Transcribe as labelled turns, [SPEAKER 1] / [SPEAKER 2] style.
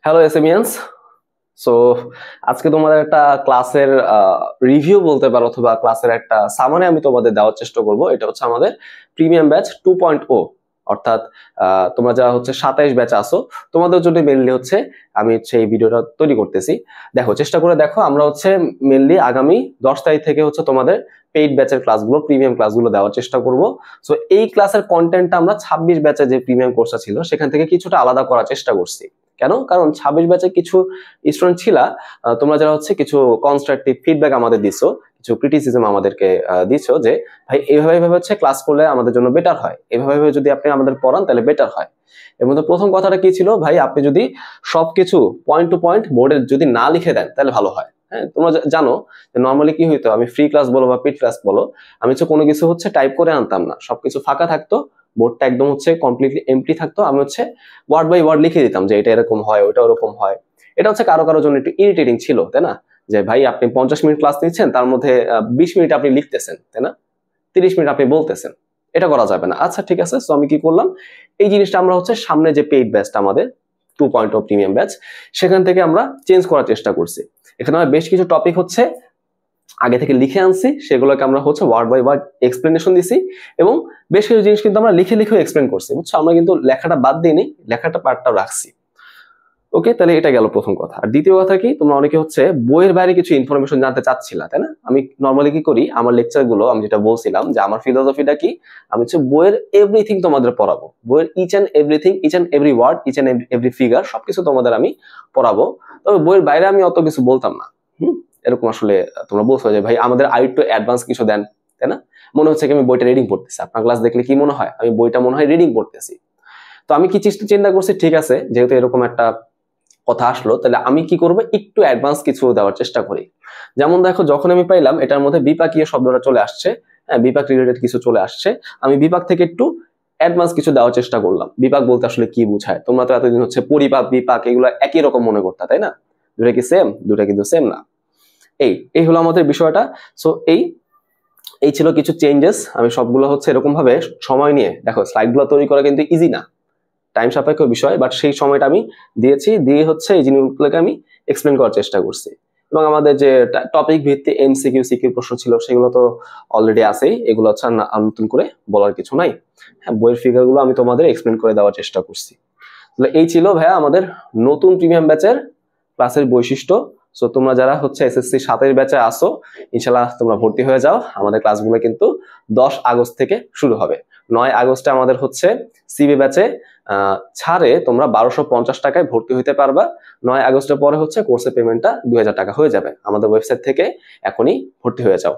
[SPEAKER 1] Hello এসএমিয়ান্স। So আজকে তোমাদের একটা ক্লাসের রিভিউ বলতে পারো অথবা ক্লাসের একটা সামারি আমি তোমাদের দেওয়ার চেষ্টা করব। এটা হচ্ছে আমাদের প্রিমিয়াম ব্যাচ 2.0, অর্থাৎ তোমরা যারা হচ্ছে 27 ব্যাচ আসো তোমাদের জন্য মেনলি হচ্ছে আমি হচ্ছে এই ভিডিওটা তৈরি করতেছি। দেখো, চেষ্টা করে দেখো, আমরা হচ্ছে মেনলি আগামী 10 তারিখ থেকে হচ্ছে তোমাদের পেইড ব্যাচের ক্লাসগুলো, প্রিমিয়াম ক্লাসগুলো দেওয়ার চেষ্টা করব। সো এই ক্লাসের কন্টেন্টটা আমরা 26 ব্যাচের যে প্রিমিয়াম কোর্সটা ছিল সেখান থেকে কিছুটা আলাদা করার চেষ্টা করছি। কেন? কারণ 26 ব্যাচে কিছু স্টুডেন্ট ছিলা, তোমরা যারা হচ্ছে কিছু কনস্ট্রাকটিভ ফিডব্যাক আমাদের দিছো, কিছু ক্রিটিসিজম আমাদেরকে দিছো যে ভাই এইভাবে হচ্ছে ক্লাস করলে আমাদের জন্য বেটার হয়, এভাবে যদি আপনি আমাদের পড়ান তাহলে বেটার হয়। এর মধ্যে প্রথম কথাটা কি ছিল, ভাই আপনি যদি সবকিছু পয়েন্ট টু পয়েন্ট বোর্ডে যদি না লিখে দেন তাহলে ভালো হয়। হ্যাঁ, তোমরা জানো যে নর্মালি কি হইতো, আমি ফ্রি ক্লাস বলো বা পেড ক্লাস বলো, আমি হচ্ছে কোনো কিছু হচ্ছে টাইপ করে আনতাম না, সবকিছু ফাঁকা থাকতো, বোর্ডটা একদম হচ্ছে কমপ্লিটলি এমটি থাকতো, আমি হচ্ছে ওয়ার্ড বাই ওয়ার্ড লিখে দিতাম যে এটা এরকম হয়, ওটা ওরকম হয়। এটা হচ্ছে কারো কারোর জন্য একটু ইরিটেটিং ছিল, তাই না? যে ভাই আপনি 50 মিনিট ক্লাস নিচ্ছেন, তার মধ্যে 20 মিনিট আপনি লিখতেছেন, তাই না? 30 মিনিট আপনি বলতেছেন, এটা করা যাবে না। আচ্ছা ঠিক আছে, সো আমি কি করলাম, এই জিনিসটা আমরা হচ্ছে সামনে যে পেইড ব্যাচটা আমাদের 2.0 প্রিমিয়াম ব্যাচ, সেখান থেকে আমরা চেঞ্জ করার চেষ্টা করছি। এখানে আমরা বেশ কিছু টপিক হচ্ছে আগে থেকে লিখে আনছি, সেগুলোকে আমরা হচ্ছে ওয়ার্ড বাই ওয়ার্ড এক্সপ্লেনেশন দিছি, এবং বেশ কিছু জিনিস কিন্তু আমরা লিখে লিখে এক্সপ্লেন করছি, বুঝছো? আমরা কিন্তু লেখাটা বাদ দিইনি, লেখাটা পার্টটাও রাখছি। ওকে, তাহলে এটা গেল প্রথম কথা। আর দ্বিতীয় কথা কি, তোমরা অনেকে হচ্ছে বইয়ের বাইরে কিছু ইনফরমেশন জানতে চাচ্ছিলা, তাই না? আমি নর্মালি কি করি, আমার লেকচার গুলো আমি যেটা বলছিলাম যে আমার ফিলোসফিটা কি, আমি হচ্ছে বইয়ের এভরিথিং তোমাদের পড়াবো, বইয়ের each and everything, each and every word, each and every figure, সবকিছু তোমাদের আমি পড়াবো। তবে বইয়ের বাইরে আমি অত কিছু বলতাম না। এরকম আসলে তোমরা বলছো যে ভাই আমাদের আরেকটু অ্যাডভান্স কিছু দেন, তাই না? মনে হচ্ছে কি আমি বইটা রিডিং পড়তেছি। আপনার ক্লাস দেখলে কি মনে হয়, আমি বইটা মনে হয় রিডিং পড়তেছি। তো আমি কি চিন্তা করছি, ঠিক আছে যেহেতু এরকম একটা কথা আসলো, তাহলে আমি কি করব, একটু অ্যাডভান্স কিছু দেওয়ার চেষ্টা করি। যেমন দেখো, যখন আমি পাইলাম এটার মধ্যে বিপাকীয় শব্দটা চলে আসছে, হ্যাঁ বিপাক রিলেটেড কিছু চলে আসছে, আমি বিপাক থেকে একটু অ্যাডভান্স কিছু দেওয়ার চেষ্টা করলাম। বিপাক বলতে আসলে কি বোঝায়, তোমরা তো এতদিন হচ্ছে পরিপাক বিপাক এগুলো একই রকম মনে করতে, তাই না? দুটা কি সেম? দুটা কিন্তু সেম না। এই হলো আমাদের বিষয়টা। সো এই ছিল কিছু চেঞ্জেস। আমি সবগুলো হচ্ছে এরকম ভাবে সময় নিয়ে, দেখো স্লাইডগুলো তৈরি করা কিন্তু ইজি না, টাইম সাপেক্ষ বিষয়, বাট সেই সময়টা আমি দিয়েছি, দিয়ে হচ্ছে এই জিনিসগুলোকে আমি এক্সপ্লেন করার চেষ্টা করছি। এবং আমাদের যে টপিক ভিত্তিক এমসিকিউ সিকিউ প্রশ্ন ছিল সেগুলো তো অলরেডি আছেই, এগুলো হচ্ছে নতুন করে বলার কিছু নাই। হ্যাঁ, বইয়ের ফিগার গুলো আমি তোমাদের এক্সপ্লেন করে দেওয়ার চেষ্টা করছি। তাহলে এই ছিল ভাইয়া আমাদের নতুন প্রিমিয়াম ব্যাচের ক্লাসের বৈশিষ্ট্য। সো তোমরা যারা হচ্ছে এসএসসি 27 ব্যাচে আসো, ইনশাল্লাহ তোমরা ভর্তি হয়ে যাও। আমাদের ক্লাসগুলো কিন্তু 10 আগস্ট থেকে শুরু হবে। 9 আগস্টে আমাদের হচ্ছে সিবি ব্যাচে ছাড়ে তোমরা 1250 টাকায় ভর্তি হইতে পারবা। 9 আগস্টের পরে হচ্ছে কোর্সের পেমেন্টটা 2000 টাকা হয়ে যাবে। আমাদের ওয়েবসাইট থেকে এখনই ভর্তি হয়ে যাও।